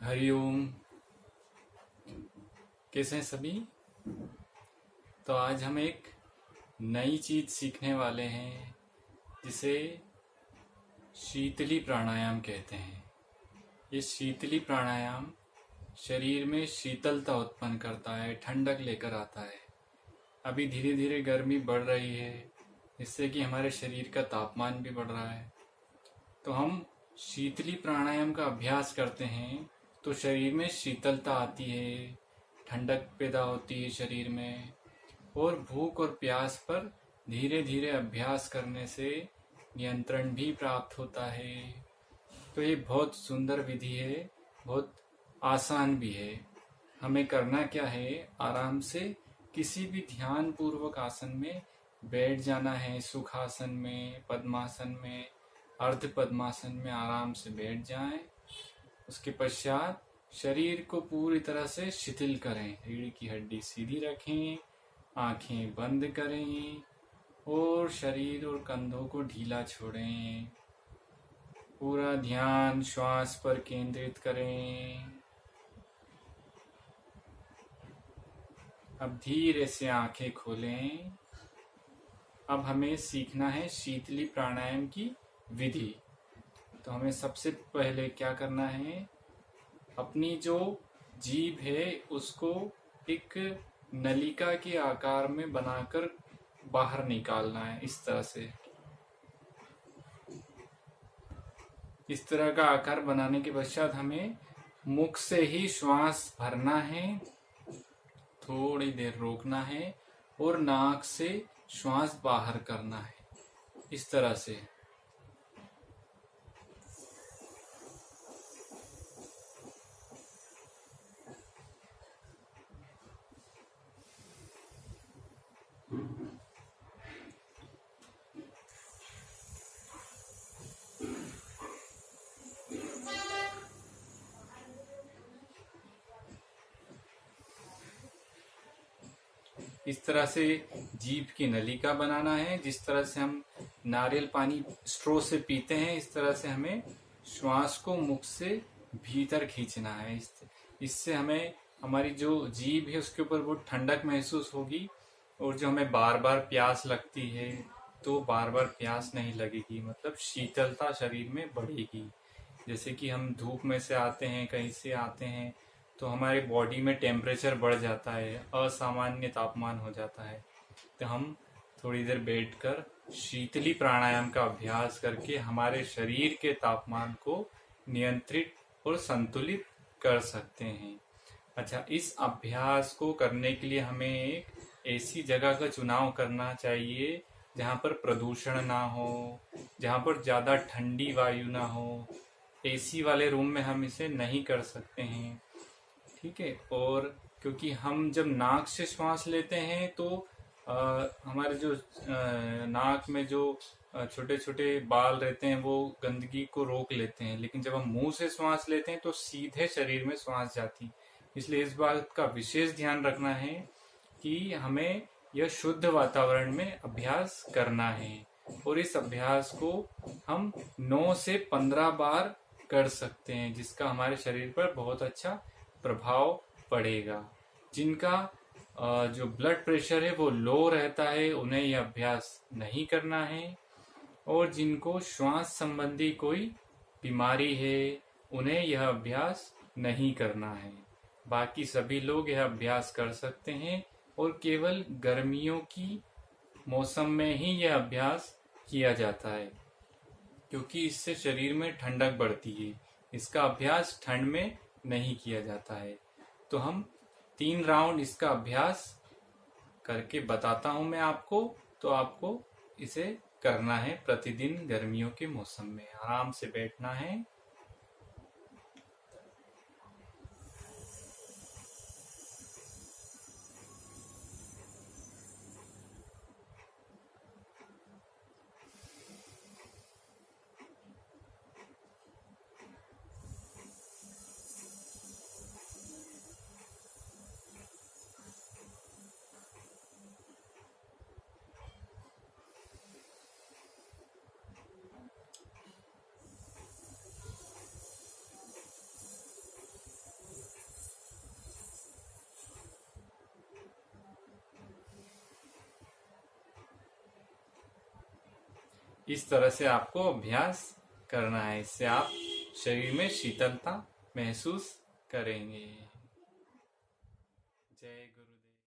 हरिओम। कैसे हैं सभी? तो आज हम एक नई चीज सीखने वाले हैं जिसे शीतली प्राणायाम कहते हैं। ये शीतली प्राणायाम शरीर में शीतलता उत्पन्न करता है, ठंडक लेकर आता है। अभी धीरे धीरे गर्मी बढ़ रही है, जिससे कि हमारे शरीर का तापमान भी बढ़ रहा है। तो हम शीतली प्राणायाम का अभ्यास करते हैं तो शरीर में शीतलता आती है, ठंडक पैदा होती है शरीर में, और भूख और प्यास पर धीरे धीरे अभ्यास करने से नियंत्रण भी प्राप्त होता है। तो ये बहुत सुंदर विधि है, बहुत आसान भी है। हमें करना क्या है, आराम से किसी भी ध्यान पूर्वक आसन में बैठ जाना है। सुखासन में, पद्मासन में, अर्ध पद्मासन में आराम से बैठ जाएं। उसके पश्चात शरीर को पूरी तरह से शिथिल करें। रीढ़ की हड्डी सीधी रखें, आंखें बंद करें और शरीर और कंधों को ढीला छोड़ें। पूरा ध्यान श्वास पर केंद्रित करें। अब धीरे से आंखें खोलें। अब हमें सीखना है शीतली प्राणायाम की विधि। तो हमें सबसे पहले क्या करना है, अपनी जो जीभ है उसको एक नलिका के आकार में बनाकर बाहर निकालना है। इस तरह से, इस तरह का आकार बनाने के पश्चात हमें मुख से ही श्वास भरना है, थोड़ी देर रोकना है और नाक से श्वास बाहर करना है। इस तरह से इस तरह से जीभ की नलिका बनाना है। जिस तरह से हम नारियल पानी स्ट्रो से पीते हैं, इस तरह से हमें श्वास को मुख से भीतर खींचना है। इससे हमें हमारी जो जीभ है उसके ऊपर बहुत ठंडक महसूस होगी, और जो हमें बार बार प्यास लगती है तो बार बार प्यास नहीं लगेगी, मतलब शीतलता शरीर में बढ़ेगी। जैसे कि हम धूप में से आते हैं, कहीं से आते हैं, तो हमारे बॉडी में टेम्परेचर बढ़ जाता है, असामान्य तापमान हो जाता है। तो हम थोड़ी देर बैठकर शीतली प्राणायाम का अभ्यास करके हमारे शरीर के तापमान को नियंत्रित और संतुलित कर सकते हैं। अच्छा, इस अभ्यास को करने के लिए हमें एक ऐसी जगह का चुनाव करना चाहिए जहाँ पर प्रदूषण ना हो, जहाँ पर ज़्यादा ठंडी वायु ना हो। एसी वाले रूम में हम इसे नहीं कर सकते हैं, ठीक है। और क्योंकि हम जब नाक से श्वास लेते हैं तो हमारे जो नाक में जो छोटे छोटे बाल रहते हैं वो गंदगी को रोक लेते हैं, लेकिन जब हम मुंह से श्वास लेते हैं तो सीधे शरीर में श्वास जाती। इसलिए इस बात का विशेष ध्यान रखना है कि हमें यह शुद्ध वातावरण में अभ्यास करना है। और इस अभ्यास को हम 9 से 15 बार कर सकते हैं, जिसका हमारे शरीर पर बहुत अच्छा प्रभाव पड़ेगा। जिनका जो ब्लड प्रेशर है वो लो रहता है, उन्हें यह अभ्यास नहीं करना है। और जिनको श्वास संबंधी कोई बीमारी है उन्हें यह अभ्यास नहीं करना है। बाकी सभी लोग यह अभ्यास कर सकते हैं, और केवल गर्मियों की मौसम में ही यह अभ्यास किया जाता है, क्योंकि इससे शरीर में ठंडक बढ़ती है। इसका अभ्यास ठंड में नहीं किया जाता है। तो हम 3 राउंड इसका अभ्यास करके बताता हूं मैं आपको। तो आपको इसे करना है प्रतिदिन। गर्मियों के मौसम में आराम से बैठना है। इस तरह से आपको अभ्यास करना है। इससे आप शरीर में शीतलता महसूस करेंगे। जय गुरु।